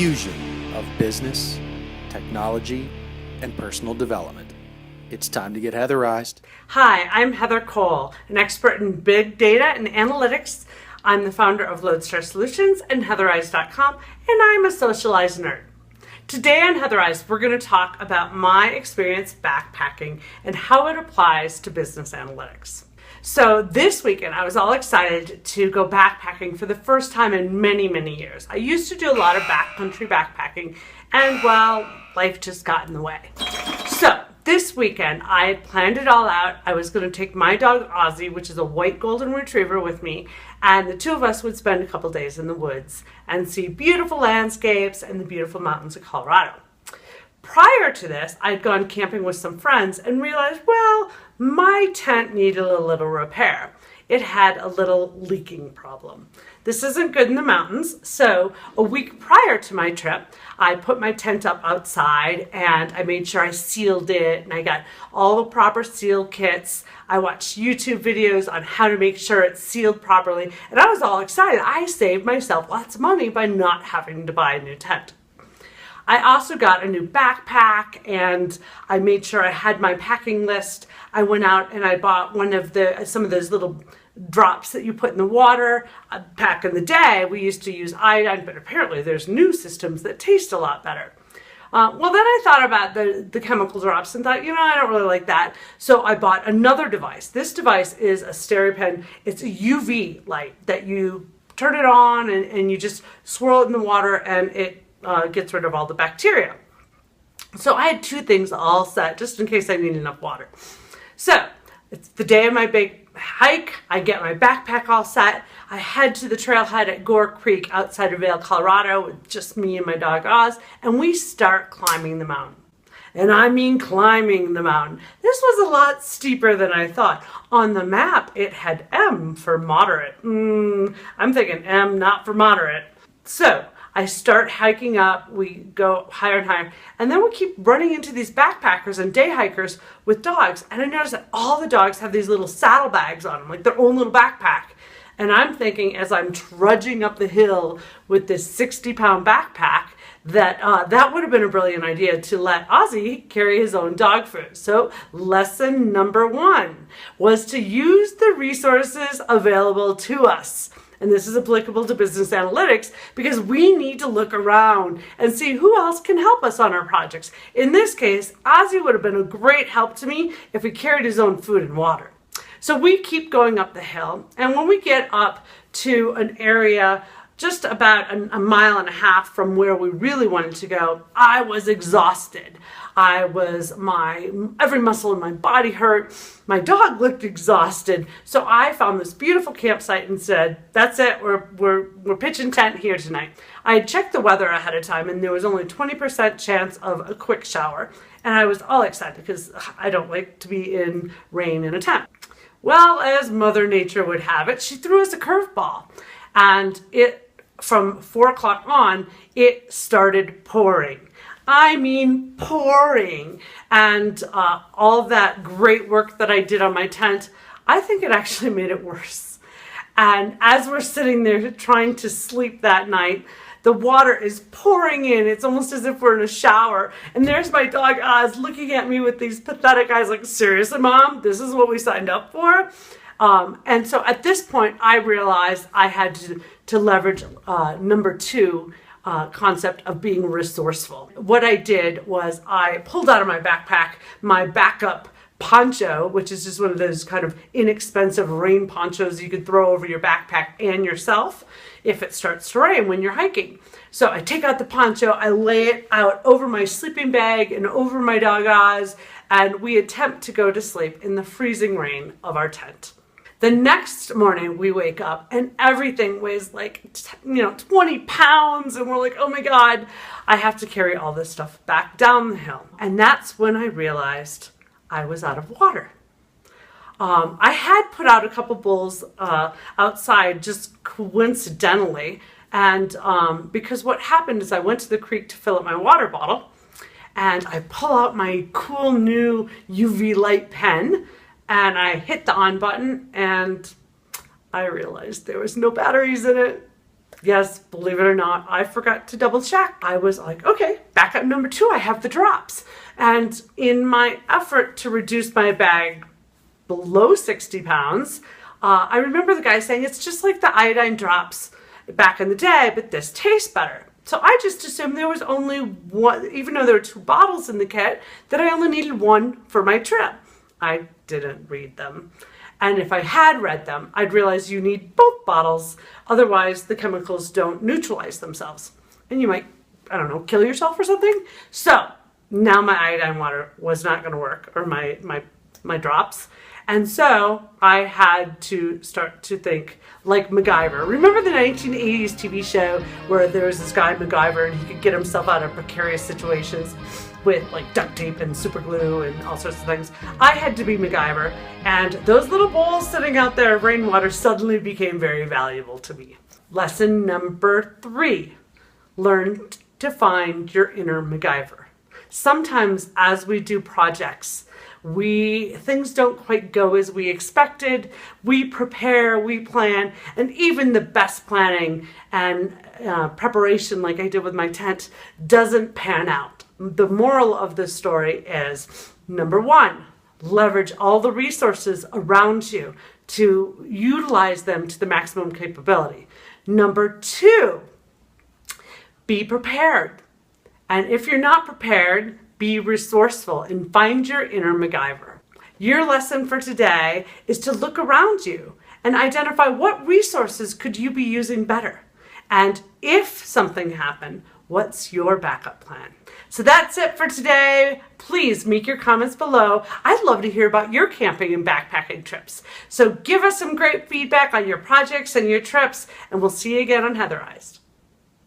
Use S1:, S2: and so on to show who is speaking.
S1: fusion of business, technology, and personal development. It's time to get Heatherized.
S2: Hi, I'm Heather Cole, an expert in big data and analytics. I'm the founder of Lodestar Solutions and Heatherized.com, and I'm a socialized nerd. Today on Heatherized, we're going to talk about my experience backpacking and how it applies to business analytics. So this weekend, I was all excited to go backpacking for the first time in many, many years. I used to do a lot of backcountry backpacking, and well, life just got in the way. So this weekend, I had planned it all out. I was going to take my dog Ozzy, which is a white golden retriever, with me, and the two of us would spend a couple days in the woods and see beautiful landscapes and the beautiful mountains of Colorado. Prior to this, I'd gone camping with some friends and realized, well, my tent needed a little repair. It had a little leaking problem. This isn't good in the mountains, so a week prior to my trip, I put my tent up outside and I made sure I sealed it and I got all the proper seal kits. I watched YouTube videos on how to make sure it's sealed properly, and I was all excited. I saved myself lots of money by not having to buy a new tent. I also got a new backpack and I made sure I had my packing list. I went out and I bought some of those little drops that you put in the water. Back in the day, we used to use iodine, but apparently there's new systems that taste a lot better. Well, then I thought about the chemical drops and thought, I don't really like that. So I bought another device. This device is a SteriPen. It's a UV light that you turn it on and you just swirl it in the water and it gets rid of all the bacteria. So I had two things all set just in case I need enough water. So it's the day of my big hike. I get my backpack all set. I head to the trailhead at Gore Creek outside of Vail, Colorado, with just me and my dog Oz, and we start climbing the mountain. And I mean climbing the mountain. This was a lot steeper than I thought. On the map, it had M for moderate. I'm thinking M, not for moderate. So I start hiking up, we go higher and higher, and then we keep running into these backpackers and day hikers with dogs, and I notice that all the dogs have these little saddlebags on them, like their own little backpack. And I'm thinking, as I'm trudging up the hill with this 60-pound backpack, that would have been a brilliant idea to let Ozzy carry his own dog food. So lesson number 1 was to use the resources available to us. And this is applicable to business analytics because we need to look around and see who else can help us on our projects. In this case, Ozzy would have been a great help to me if he carried his own food and water. So we keep going up the hill, and when we get up to an area just about a mile and a half from where we really wanted to go, I was exhausted. Every muscle in my body hurt. My dog looked exhausted. So I found this beautiful campsite and said, that's it, we're pitching tent here tonight. I had checked the weather ahead of time and there was only 20% chance of a quick shower. And I was all excited because I don't like to be in rain in a tent. Well, as Mother Nature would have it, she threw us a curveball. And from 4 o'clock on, it started pouring. I mean pouring. And all that great work that I did on my tent, I think it actually made it worse. And as we're sitting there trying to sleep that night, the water is pouring in. It's almost as if we're in a shower. And there's my dog Oz looking at me with these pathetic eyes like, seriously, Mom, this is what we signed up for? And so at this point, I realized I had to leverage number 2 concept of being resourceful. What I did was I pulled out of my backpack my backup poncho, which is just one of those kind of inexpensive rain ponchos you could throw over your backpack and yourself if it starts to rain when you're hiking. So I take out the poncho, I lay it out over my sleeping bag and over my dog Oz, and we attempt to go to sleep in the freezing rain of our tent. The next morning we wake up and everything weighs like, 20 pounds. And we're like, oh my God, I have to carry all this stuff back down the hill. And that's when I realized I was out of water. I had put out a couple bowls outside just coincidentally. And because what happened is I went to the creek to fill up my water bottle and I pull out my cool new UV light pen and I hit the on button and I realized there was no batteries in it. Yes, believe it or not, I forgot to double check. I was like, okay, backup number 2, I have the drops. And in my effort to reduce my bag below 60 pounds, I remember the guy saying it's just like the iodine drops back in the day, but this tastes better. So I just assumed there was only one, even though there were 2 bottles in the kit, that I only needed 1 for my trip. I didn't read them. And if I had read them, I'd realize you need both bottles. Otherwise, the chemicals don't neutralize themselves. And you might, I don't know, kill yourself or something. So now my iodine water was not going to work, or my drops. And so I had to start to think like MacGyver. Remember the 1980s TV show where there was this guy MacGyver and he could get himself out of precarious situations with like duct tape and super glue and all sorts of things? I had to be MacGyver, and those little bowls sitting out there of rainwater suddenly became very valuable to me. Lesson number 3, learn to find your inner MacGyver. Sometimes as we do projects, things don't quite go as we expected. We prepare, we plan, and even the best planning and preparation, like I did with my tent, doesn't pan out. The moral of the story is, number 1, leverage all the resources around you to utilize them to the maximum capability. Number 2, be prepared. And if you're not prepared, be resourceful and find your inner MacGyver. Your lesson for today is to look around you and identify what resources could you be using better. And if something happened, what's your backup plan? So that's it for today. Please make your comments below. I'd love to hear about your camping and backpacking trips. So give us some great feedback on your projects and your trips, and we'll see you again on Heatherized.